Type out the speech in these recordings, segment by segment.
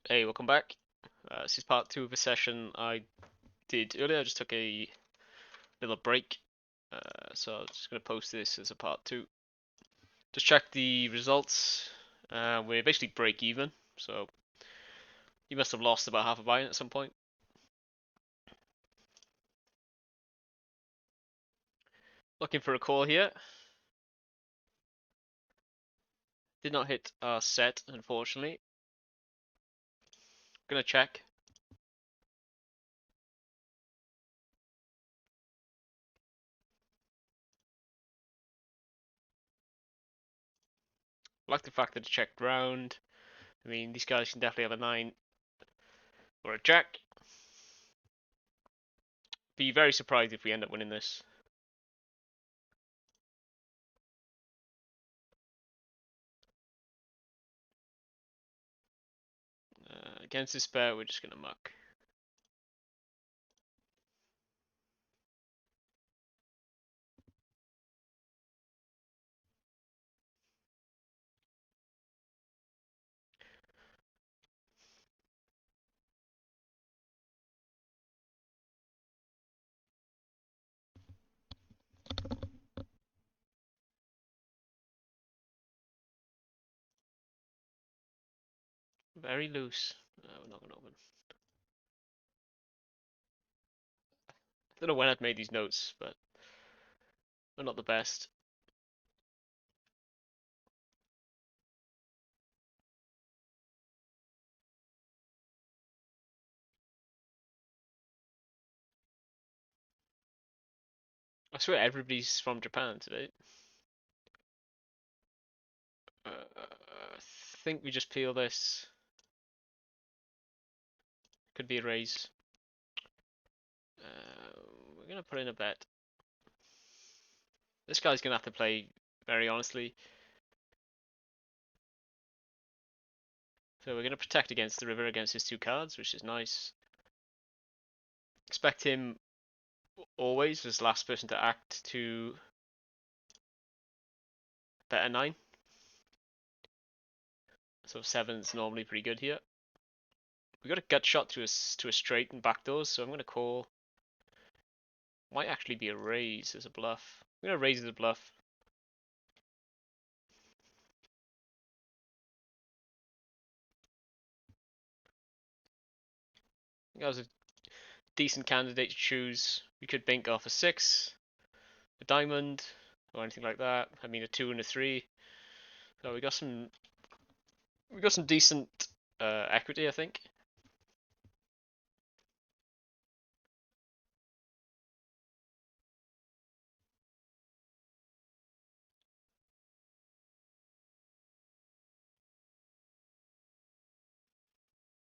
Hey, welcome back. This is part 2 of a session I did earlier. I just took a little break, so I'm just going to post this as a part 2. Just check the results. We're basically break even, so you must have lost about half a buy-in at some point. Looking for a call here. Did not hit our set, unfortunately. Gonna check. I like the fact that it checked round. I mean, these guys can definitely have a 9 or a jack. Be very surprised if we end up winning this. Against this pair, we're just gonna muck. Very loose. We're not gonna open. I don't know when I'd made these notes, but they're not the best. I swear everybody's from Japan today. I think we just peel this. Could be a raise. We're gonna put in a bet. This guy's gonna have to play very honestly. So we're gonna protect against the river against his 2 cards, which is nice. Expect him always as last person to act to bet a 9. So 7's normally pretty good here. We got a gut shot to a straight and backdoors, so I'm gonna call. Might actually be a raise as a bluff. I'm gonna raise as a bluff. That was a decent candidate to choose. We could bank off a 6, a diamond, or anything like that. I mean a 2 and a 3. So we got some decent equity, I think.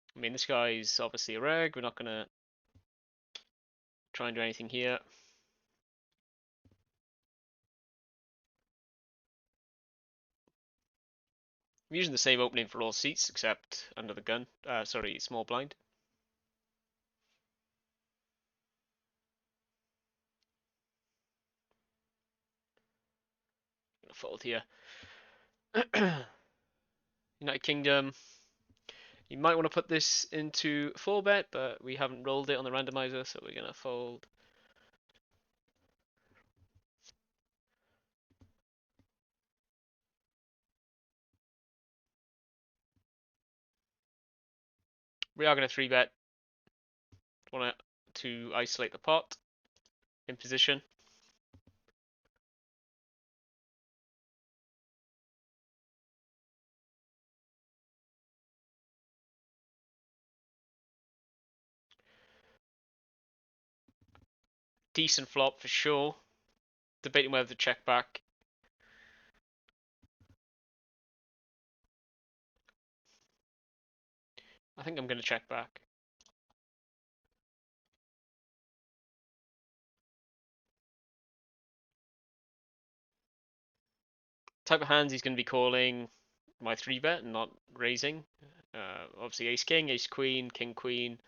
I mean this guy's obviously a reg. We're not gonna try and do anything here. I'm using the same opening for all seats except under the gun. Sorry, small blind. Gonna fold here. United Kingdom. You might want to put this into 4-bet, but we haven't rolled it on the randomizer, so we're gonna fold. We are gonna 3-bet. Want to isolate the pot in position. Decent flop for sure. Debating whether to check back. I think I'm going to check back. Type of hands he's going to be calling my 3-bet and not raising. Obviously ace king, ace queen, king queen,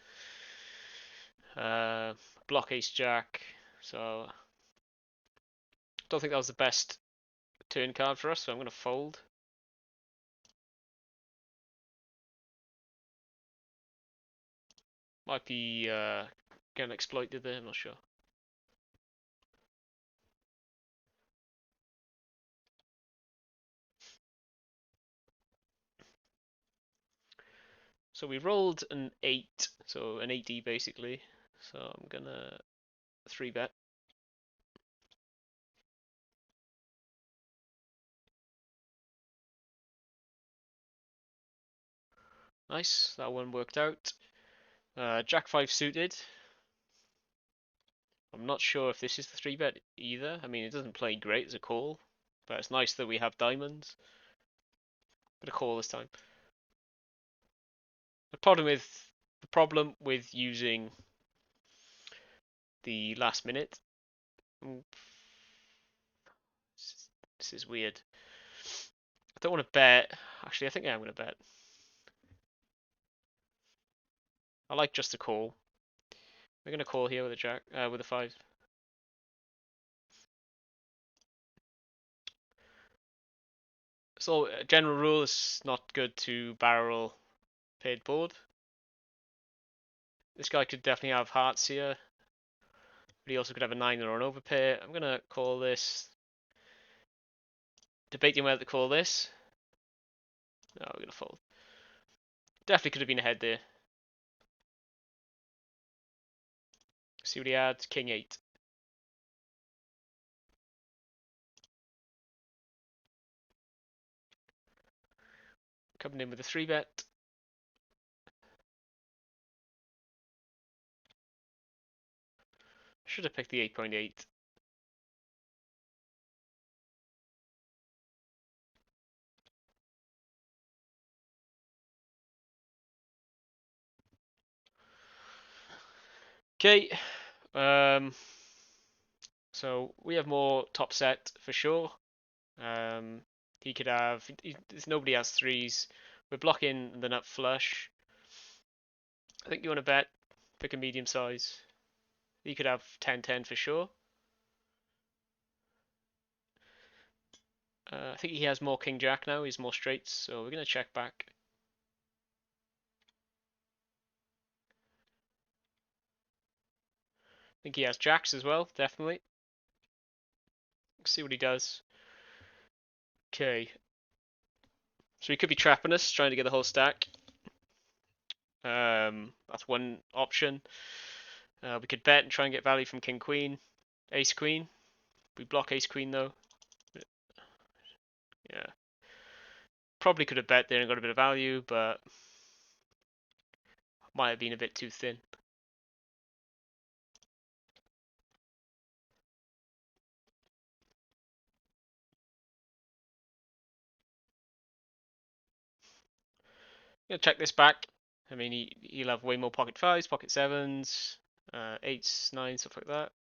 block ace jack. So don't think that was the best turn card for us, so I'm going to fold. Might be getting exploited there, I'm not sure. So we rolled an 8, so an 8D basically. So I'm gonna 3-bet. Nice, that one worked out. Jack 5 suited. I'm not sure if this is the 3-bet either. I mean, it doesn't play great as a call, but it's nice that we have diamonds. But a call this time. The problem with using the last minute. This is weird. I don't want to bet. Actually, I think I am going to bet. I like just a call. We're going to call here with a jack, with a 5. So, general rule is not good to barrel paired board. This guy could definitely have hearts here, but he also could have a 9 or an overpair. I'm going to call this. Debating whether to call this. No, we're going to fold. Definitely could have been ahead there. See what he had. King 8. Coming in with a 3-bet. Should have picked the 8.8. Okay. So we have more top set for sure. He could have. Nobody has 3s. We're blocking the nut flush. I think you want to bet. Pick a medium size. He could have 10-10 for sure. I think he has more king jack now. He's more straights, so we're gonna check back. I think he has jacks as well, definitely. Let's see what he does. Okay. So he could be trapping us, trying to get the whole stack. That's one option. We could bet and try and get value from king queen, ace queen. We block ace queen though. Yeah. Probably could have bet there and got a bit of value, but might have been a bit too thin. Gonna check this back. I mean, he'll have way more pocket 5s, pocket 7s, 8s, 9s, stuff like that.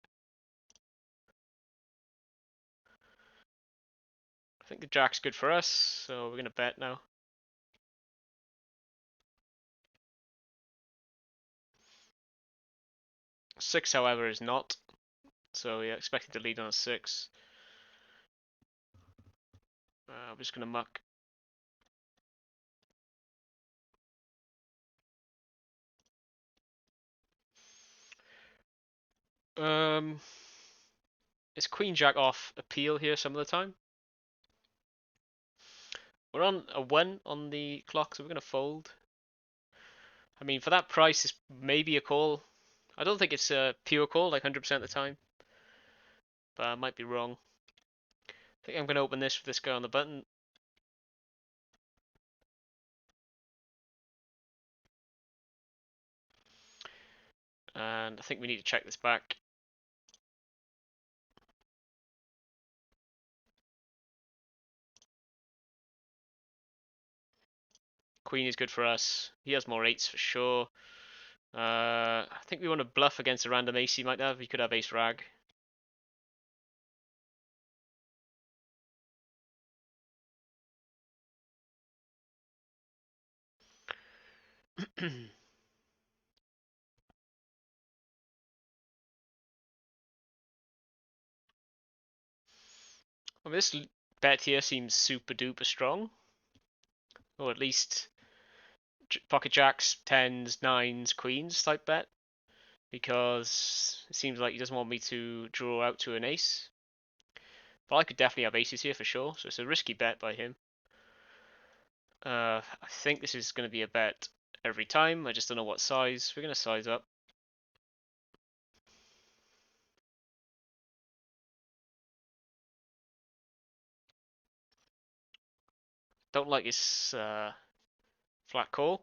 I think the jack's good for us, so we're gonna bet now. Six, however, is not. So yeah, expected to lead on a 6. I'm just gonna muck. Um, is Queen Jack off appeal here some of the time? We're on a 1 on the clock, so we're gonna fold. I mean, for that price, it's maybe a call. I don't think it's a pure call, like 100% of the time, but I might be wrong. I think I'm gonna open this with this guy on the button. And I think we need to check this back. Queen is good for us. He has more 8s for sure. I think we want to bluff against a random ace he might have. He could have ace rag. Well, this bet here seems super duper strong. Or at least pocket jacks, tens, nines, queens type bet, because it seems like he doesn't want me to draw out to an ace. But I could definitely have aces here for sure, so it's a risky bet by him. I think this is going to be a bet every time. I just don't know what size. We're going to size up. Don't like his flat call.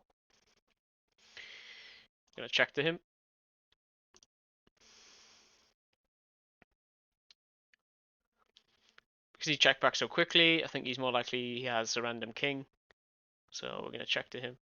Gonna check to him. Because he checked back so quickly, I think he's more likely he has a random king. So we're gonna check to him.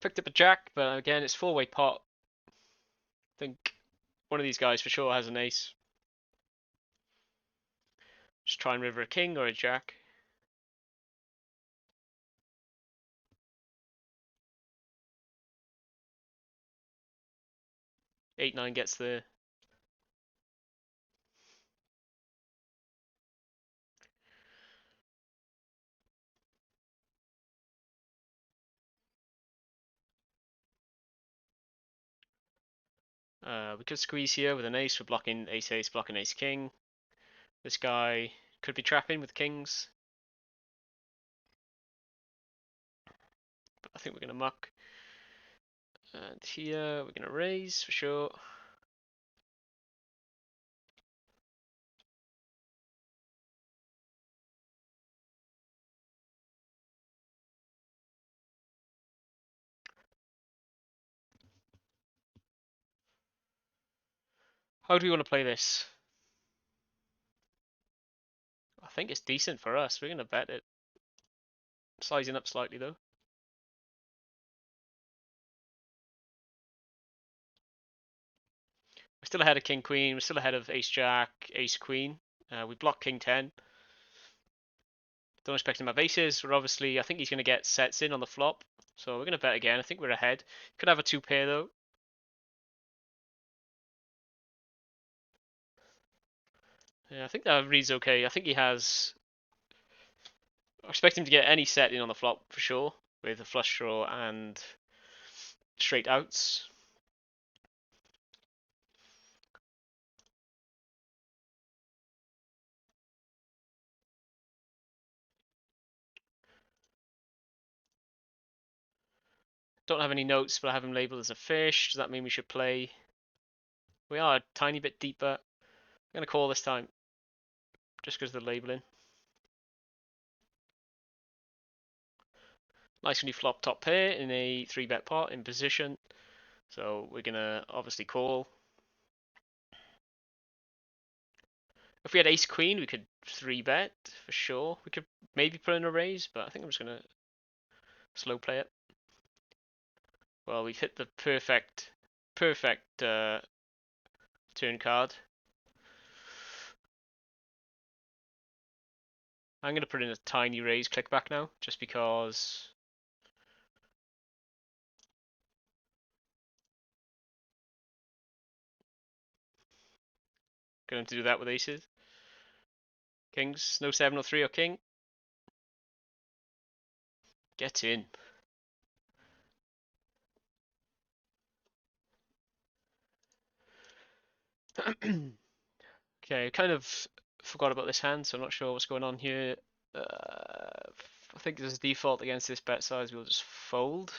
Picked up a jack, but again, it's four-way pot. I think one of these guys for sure has an ace. Just try and river a king or a jack. Eight, nine gets there. We could squeeze here with an ace. We're blocking ace, ace, blocking ace, king. This guy could be trapping with kings. But I think we're gonna muck. And here we're gonna raise for sure. How do we want to play this? I think it's decent for us. We're gonna bet it. Sizing up slightly though. We're still ahead of king queen. We're still ahead of ace jack, ace queen. We block king 10. Don't expect him to have aces. We're obviously, I think he's going to get sets in on the flop. So we're going to bet again. I think we're ahead. Could have a two pair though. Yeah, I think that reads okay. I think he has. I expect him to get any set in on the flop for sure, with a flush draw and straight outs. Don't have any notes, but I have him labeled as a fish. Does that mean we should play? We are a tiny bit deeper. I'm going to call this time, just because of the labeling. Nice when you flop top pair in a 3-bet pot in position. So we're going to obviously call. If we had ace queen, we could 3-bet for sure. We could maybe put in a raise, but I think I'm just going to slow play it. Well, we've hit the perfect turn card. I'm going to put in a tiny raise click back now, just because. Going to do that with aces. Kings, no 7 or 3 or king. Get in. Okay, kind of forgot about this hand, so I'm not sure what's going on here. I think as a default against this bet size, we'll just fold.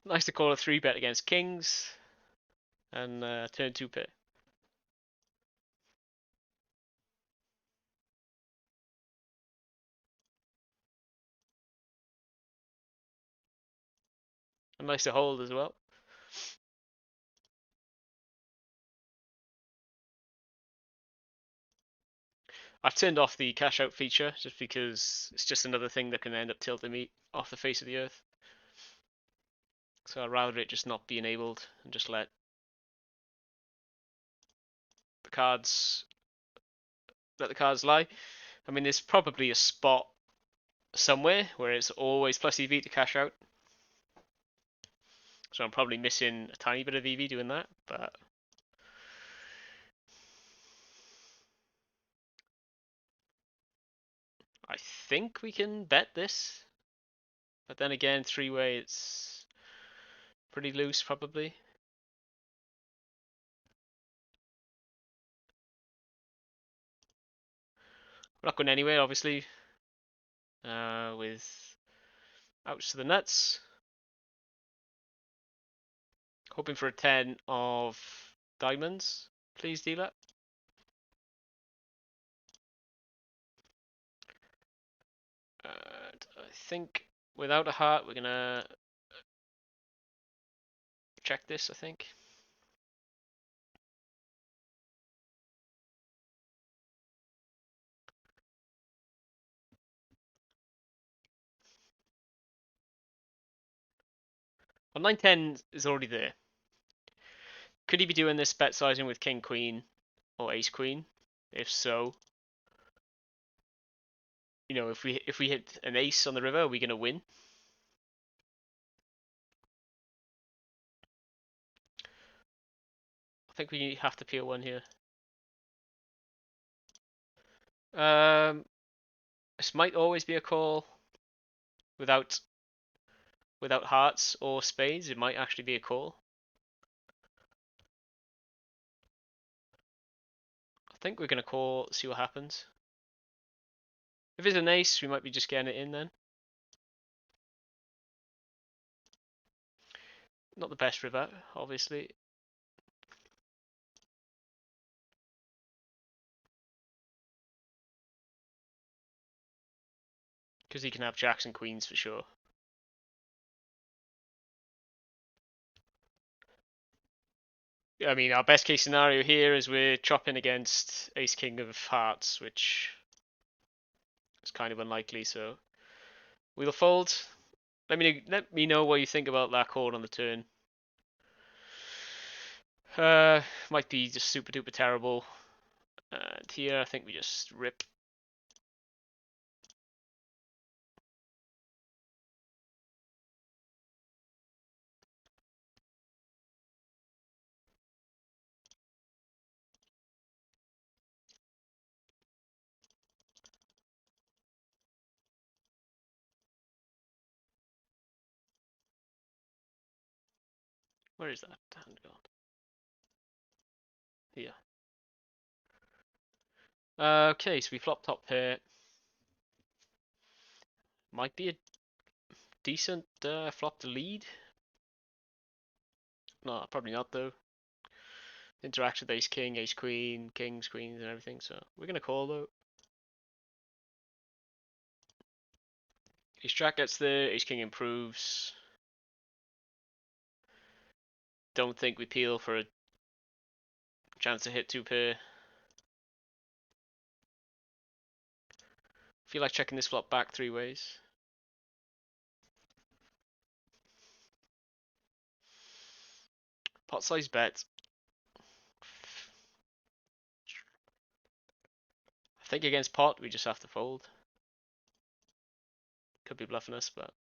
Nice to call a 3-bet against kings and turn 2 pair. And nice to hold as well. I've turned off the cash out feature just because it's just another thing that can end up tilting me off the face of the earth. So I'd rather it just not be enabled and just let the cards lie. I mean, there's probably a spot somewhere where it's always plus EV to cash out. So I'm probably missing a tiny bit of EV doing that, but I think we can bet this. But then again, three-way, it's pretty loose probably. We're not going anywhere, obviously, with outs to the nuts. Hoping for a 10 of diamonds, please, dealer. I think without a heart, we're gonna check this, I think. Well, 9-10 is already there. Could he be doing this bet sizing with king queen or ace queen? If so, you know, if we hit an ace on the river, are we gonna win? I think we have to peel one here. This might always be a call without hearts or spades. It might actually be a call. I think we're gonna call, see what happens. If it's an ace, we might be just getting it in then. Not the best river, obviously. Because he can have jacks and queens for sure. I mean, our best case scenario here is we're chopping against ace king of hearts, which is kind of unlikely, so we'll fold. Let me know what you think about that call on the turn. Might be just super duper terrible. And here, I think we just rip. Where is that hand gone? Here. Okay, so we flop top pair. Might be a decent flop to lead. No, probably not though. Interact with ace king, ace queen, kings, queens, and everything. So we're gonna call though. Ace jack gets there. Ace king improves. Don't think we peel for a chance to hit two pair. Feel like checking this flop back three ways. Pot size bet. I think against pot we just have to fold. Could be bluffing us, but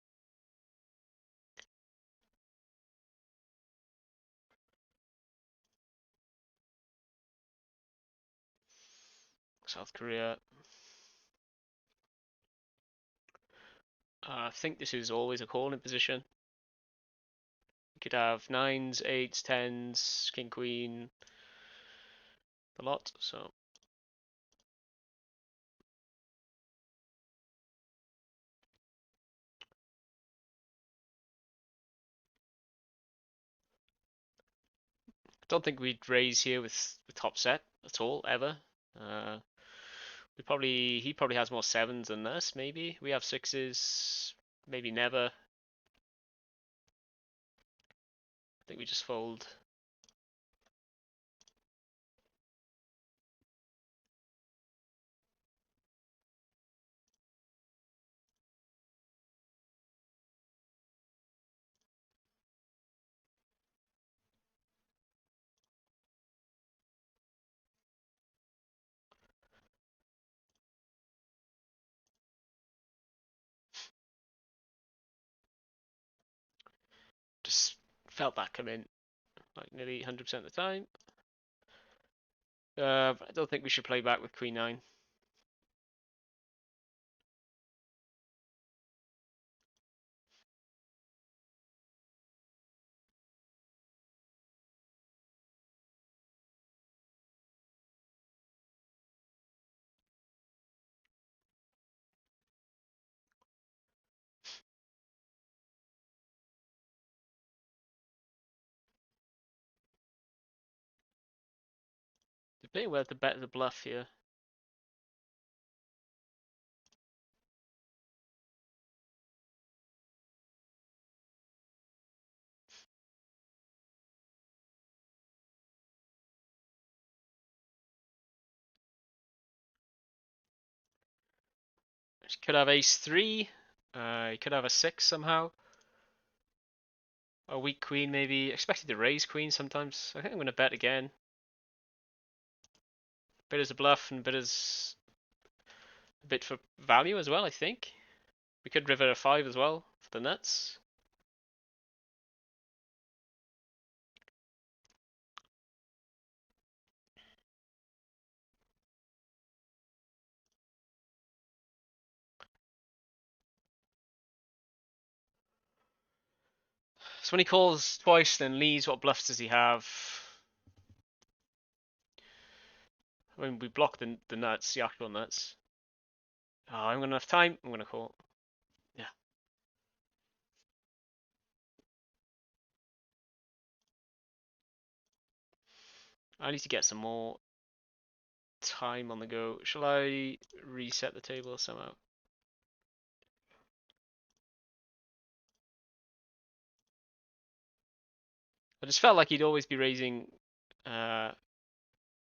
South Korea. I think this is always a calling position. You could have nines, eights, tens, king, queen, a lot. So don't think we'd raise here with top set at all ever. Uh, he probably has more sevens than us. Maybe we have sixes. Maybe never. I think we just fold. Felt that come in like nearly 100% of the time. But I don't think we should play back with Queen 9. Debating whether to bet the bluff here. He could have ace 3. He could have a 6 somehow. A weak queen maybe. Expected to raise queen sometimes. I think I'm going to bet again. Bit as a bluff and bit as a bit for value as well, I think. We could river a 5 as well for the nuts. So when he calls twice, then leads, what bluffs does he have? I mean, we block the nuts, the actual nuts. Oh, I'm going to have time. I'm going to call. Yeah. I need to get some more time on the go. Shall I reset the table somehow? I just felt like he'd always be raising a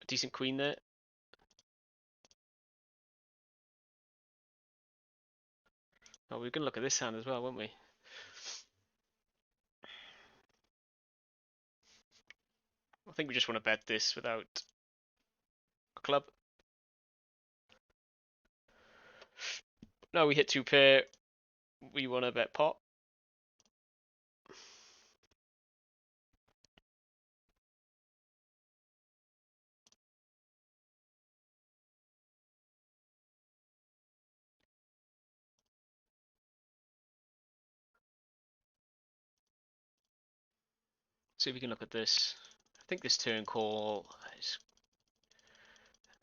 decent queen there. Oh, we're going to look at this hand as well, won't we? I think we just want to bet this without a club. No, we hit 2 pair. We want to bet pot. See if we can look at this. I think this turn call is...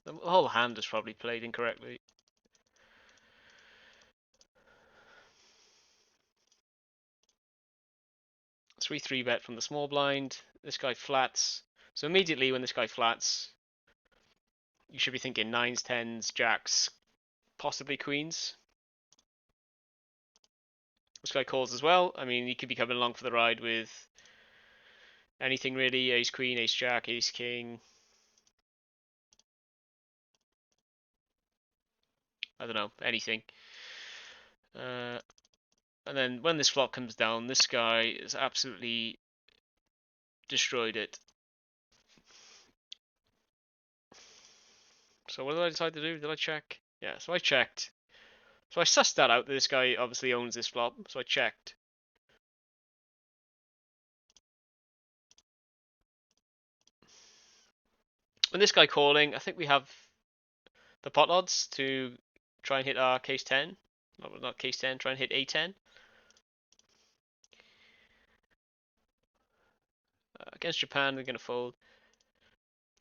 The whole hand is probably played incorrectly. So we 3-bet from the small blind. This guy flats. So immediately when this guy flats, you should be thinking 9s, 10s, jacks, possibly queens. This guy calls as well. I mean, he could be coming along for the ride with anything really. Ace queen, ace jack, ace king. I don't know, anything. And then when this flop comes down, this guy has absolutely destroyed it. So what did I decide to do? Did I check? Yeah, so I checked. So I sussed that out. This guy obviously owns this flop, so I checked. When this guy calling, I think we have the pot odds to try and hit our case 10. Not case 10, try and hit a10. Against Japan, they're going to fold.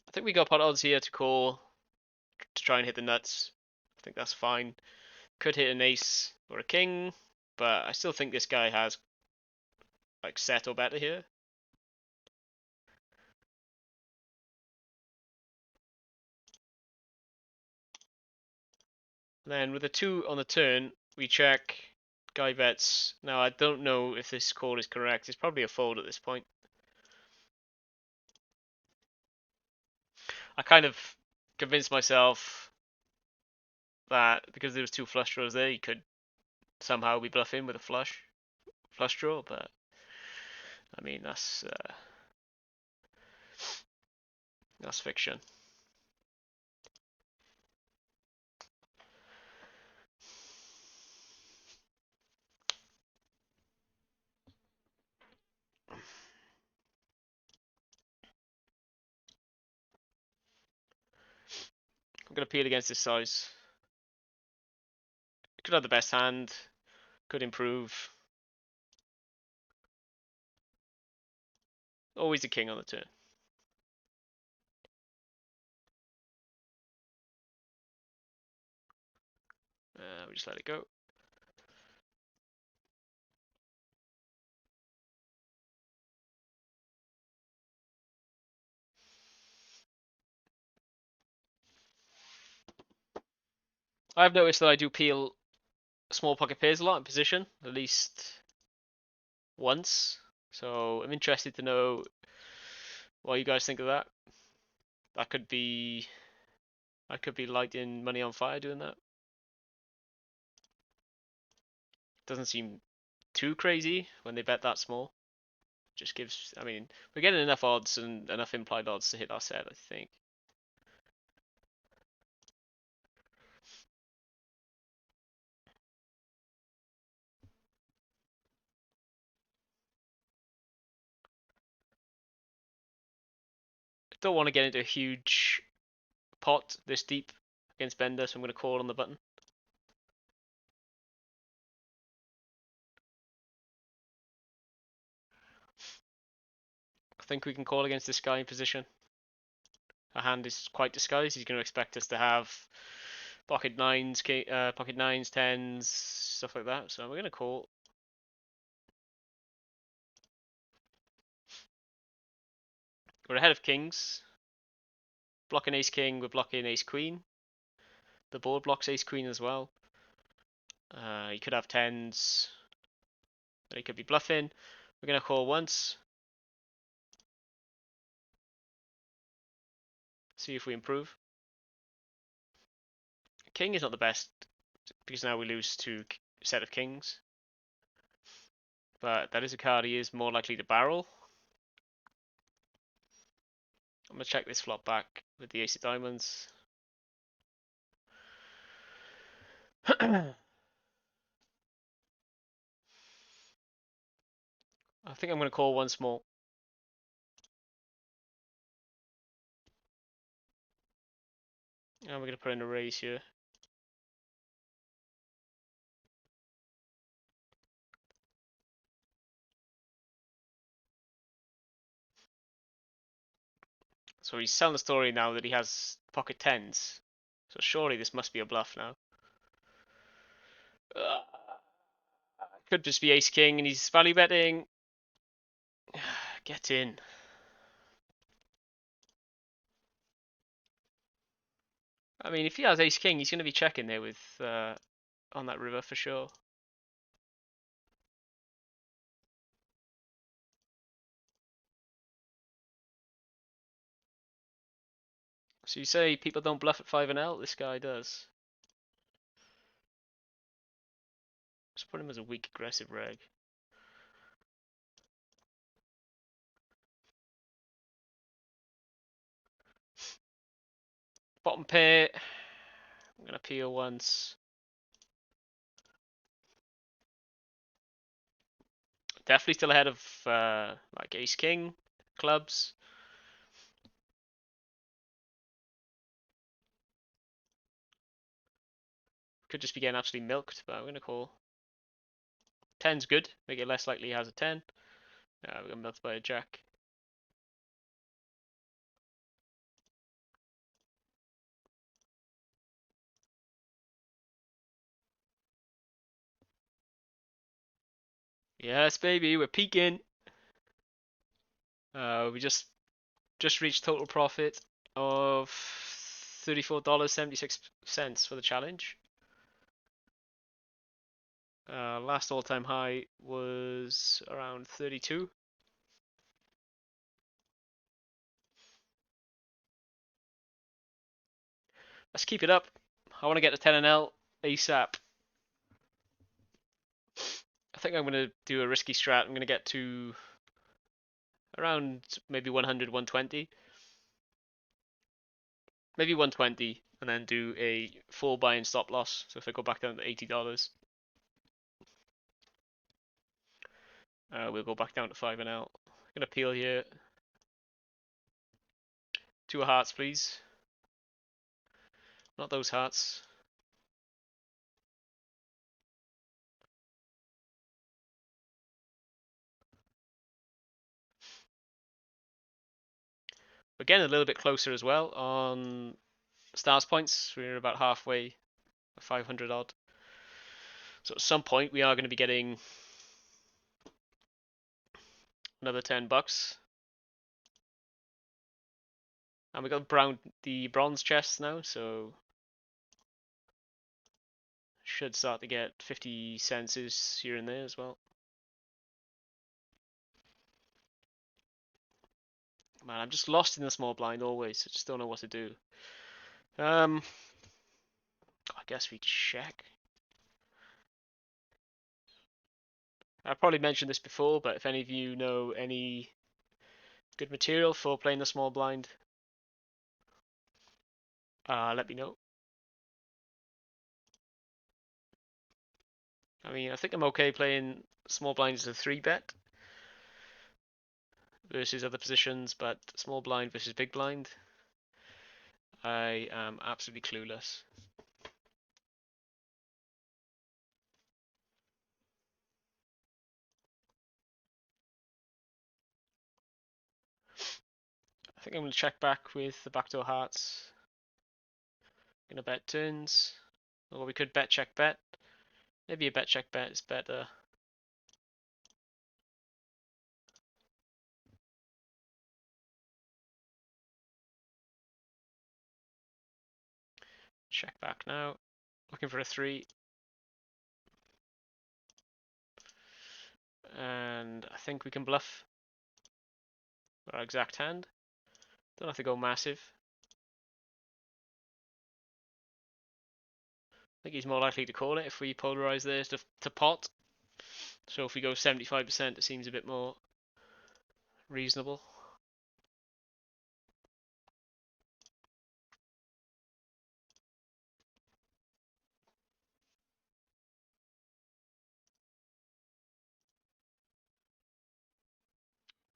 I think we got pot odds here to call to try and hit the nuts. I think that's fine. Could hit an ace or a king, but I still think this guy has like set or better here. Then with a 2 on the turn, we check. Guy bets. Now I don't know if this call is correct. It's probably a fold at this point. I kind of convinced myself that because there was 2 flush draws there, he could somehow be bluffing with a flush draw, but I mean that's fiction. I'm gonna peel against this size. Could have the best hand. Could improve. Always a king on the turn. We just let it go. I've noticed that I do peel small pocket pairs a lot in position, at least once. So I'm interested to know what you guys think of that. I could be lighting money on fire doing that. Doesn't seem too crazy when they bet that small. Just gives, I mean, we're getting enough odds and enough implied odds to hit our set, I think. I don't want to get into a huge pot this deep against Bender, so I'm going to call on the button. I think we can call against this guy in position. Our hand is quite disguised. He's going to expect us to have pocket nines, pocket nines, tens, stuff like that. So we're going to call. We're ahead of kings. Blocking ace king, we're blocking ace queen. The board blocks ace queen as well. He could have tens. But he could be bluffing. We're going to call once. See if we improve. King is not the best because now we lose to a set of kings. But that is a card he is more likely to barrel. I'm going to check this flop back with the ace of diamonds. I think I'm going to call once more. And we're going to put in a raise here. So he's telling the story now that he has pocket tens. So surely this must be a bluff now. Could just be ace king and he's value betting. Get in. I mean, if he has ace king, he's going to be checking there with on that river for sure. So you say people don't bluff at 5 and L? This guy does. Just put him as a weak aggressive reg. Bottom pair. I'm going to peel once. Definitely still ahead of like ace king clubs. Could just be getting absolutely milked, but I'm going to call. 10's good. Make it less likely he has a 10. We're going to milk by a jack. Yes, baby, we're peaking. We just reached total profit of $34.76 for the challenge. Last all-time high was around 32. Let's keep it up. I want to get to 10 and L ASAP. I think I'm going to do a risky strat. I'm going to get to around maybe 100, 120. Maybe 120 and then do a full buy and stop loss. So if I go back down to $80, we'll go back down to 5 and L. I'm going to peel here. 2 of hearts, please. Not those hearts. We're getting a little bit closer as well on stars points. We're about halfway, 500 odd. So at some point we are going to be getting another $10. And we got the bronze chests now, so should start to get 50 senses here and there as well. Man, I'm just lost in the small blind always. I just don't know what to do. I guess we check. I probably mentioned this before, but if any of you know any good material for playing the small blind, let me know. I mean, I think I'm okay playing small blind as a 3-bet versus other positions, but small blind versus big blind, I am absolutely clueless. I think I'm going to check back with the backdoor hearts. Going to bet turns. Or we could bet check bet. Maybe a bet check bet is better. Check back now. Looking for a 3. And I think we can bluff our exact hand. Don't have to go massive. I think he's more likely to call it if we polarize this to pot. So if we go 75%, it seems a bit more reasonable.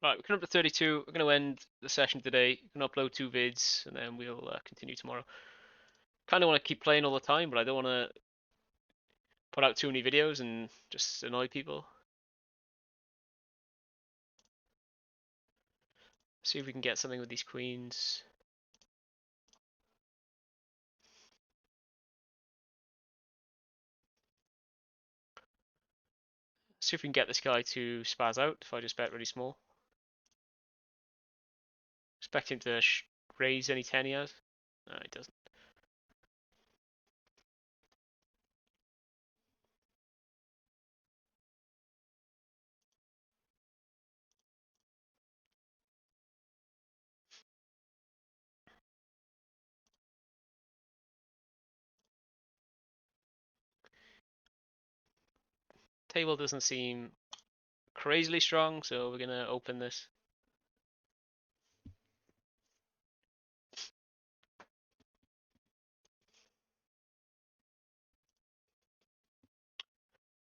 Right, we're coming up to 32. We're going to end the session today. We're going to upload 2 vids, and then we'll continue tomorrow. Kind of want to keep playing all the time, but I don't want to put out too many videos and just annoy people. See if we can get something with these queens. See if we can get this guy to spaz out if I just bet really small. Expect him to raise any 10 he has. No, he doesn't. Table doesn't seem crazily strong, so we're going to open this.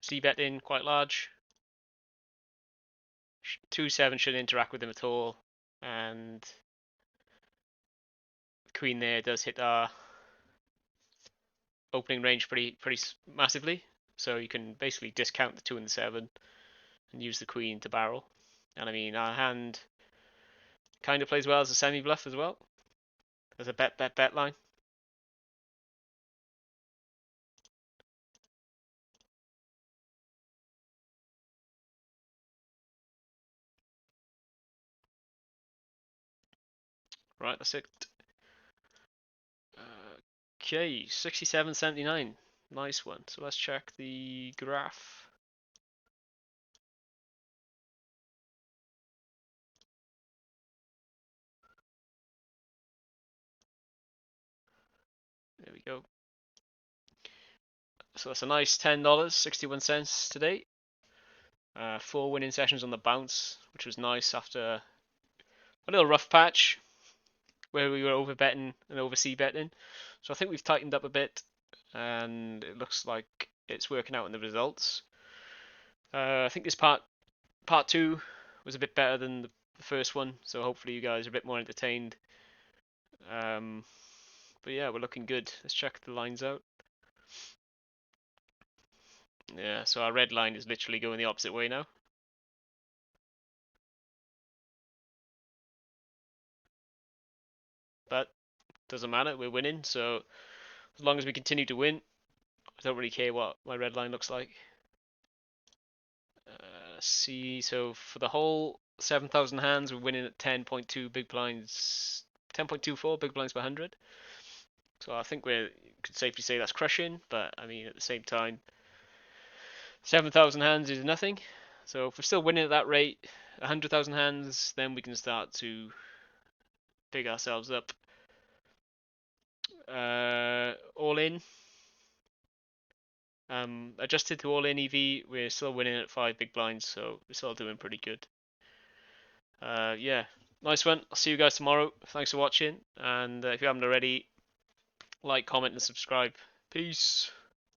C-bet in quite large. 2-7 shouldn't interact with him at all, and the queen there does hit our opening range pretty massively. So you can basically discount the 2 and the 7 and use the queen to barrel. And I mean, our hand kind of plays well as a semi bluff as well, as a bet line. Right, that's it. Okay, 67.79. Nice one. So let's check the graph. There we go. So that's a nice $10.61 today. 4 winning sessions on the bounce, which was nice after a little rough patch where we were over betting and over C betting. So I think we've tightened up a bit, and it looks like it's working out in the results. I think this part 2 was a bit better than the first one, so hopefully you guys are a bit more entertained. But yeah, we're looking good. Let's check the lines out. Yeah, so our red line is literally going the opposite way now. But doesn't matter, we're winning, so as long as we continue to win, I don't really care what my red line looks like. See, so for the whole 7,000 hands, we're winning at 10.2 big blinds, 10.24 big blinds per 100. So I think we could safely say that's crushing, but I mean, at the same time, 7,000 hands is nothing. So if we're still winning at that rate, 100,000 hands, then we can start to pick ourselves up. All in. Adjusted to all in EV, we're still winning at 5 big blinds, so we're still doing pretty good. Yeah, nice one. I'll see you guys tomorrow. Thanks for watching, and if you haven't already, like, comment, and subscribe. Peace.